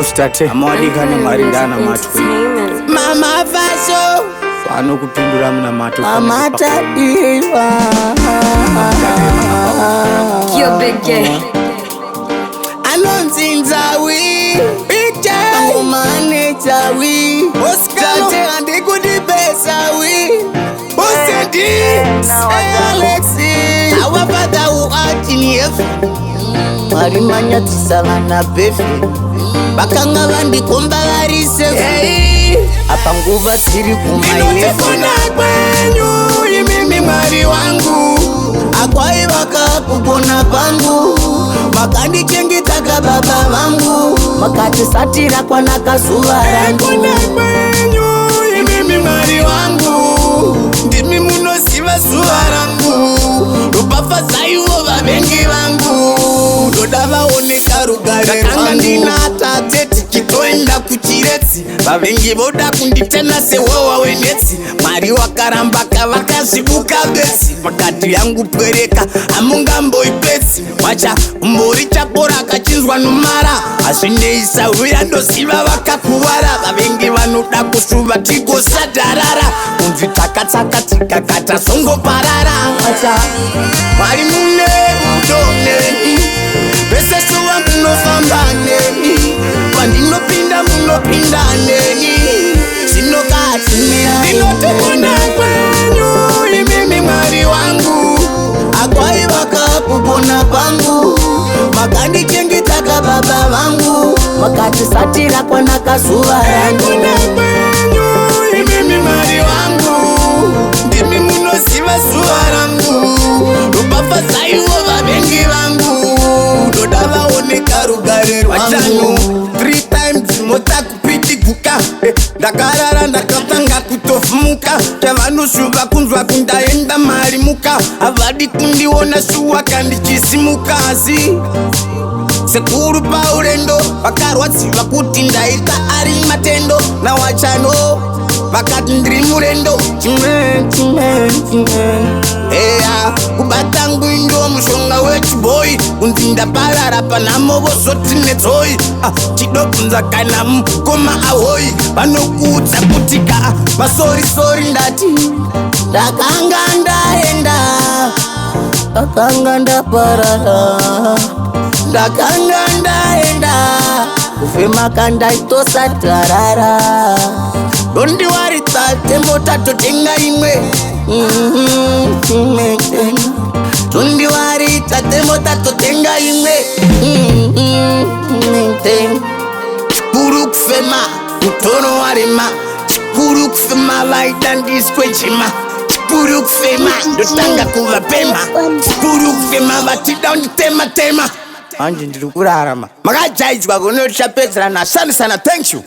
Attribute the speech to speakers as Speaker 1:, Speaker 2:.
Speaker 1: apostate amawadikana marindana matwe
Speaker 2: mama fasho
Speaker 1: pano kupindura muna mato
Speaker 2: amatadiwa
Speaker 3: Yo bege
Speaker 2: anonzinzawi ite umanejawi oskate andikudibesawi osedi alexi awapata uatinief marimanyatisa vana befe vakanga vandikomba varise apa nguva tiri kumainefona kwenyu imimi mwari wangu akwai kupona pangu makandichengeta baba vangu makatisatira kwanaka zuva rangu kwenyu imimi mwari wangu ndimi munosiva zuva rangu rupafadzaiwo vavengi vangu ndoda vaoneka rugare rwanga ndinatate tichitoenda kuchiretsi vavengi voda kunditena sehowa wenetsi mwari wakaramba kavakazvibuka betsi pakati yangu pwereka hamungamboipetsi wacha mbori chapora kachinzwa nomara hazvineisahuya ndoziva vakakuvara vavengi vanoda kushuva tigosadharara kunzi takatsaka tikakata songoparara wacha mwari mune udoneni pese shuva munofamba neni pandinopinda munopinda neni zvinokati ndinotekona kwenyu imimi mwari wangu akwai vakakupona pangu makandichengeta baba vangu makatisatira kwanaka zuva rangu kwenyu imimi mwari wangu ndimi munosiva zuva rangu rupafadzaiwo vavengi vangu ndoda vaoneka rugare rwangu 3 times mota kupitiguka ndakarara ndakatanga kutovhumuka kevanoshuva kunzwa kundaenda marimuka havadi kundiona shuwa kandichisimuka asi sekuru paurendo vakarwadziva kuti ndaita ari matendo nawachano vakati ndiri murendo eya kubata ngwindo mushonga wechiboi kunzi ndaparara panhamo vozoti nedzoi chidobvunza kana mukoma ahoi vanokuudza kuti ka masorisori ndati ndakanga ndaenda ndakanga ndaparara ndakanga ndaenda kufema kandaitosatarara dondiwaritate mota totenga imwe dondiwaritate mota totenga imwe chikuru kufema mutono warema chikuru kufema vaidandiskwechima chikuru kufema ndotanga kuvapema chikuru kufema vatida nditema anje ndiri kurarama makajaidzwa kunotishapedzerana asani sana. Thank you.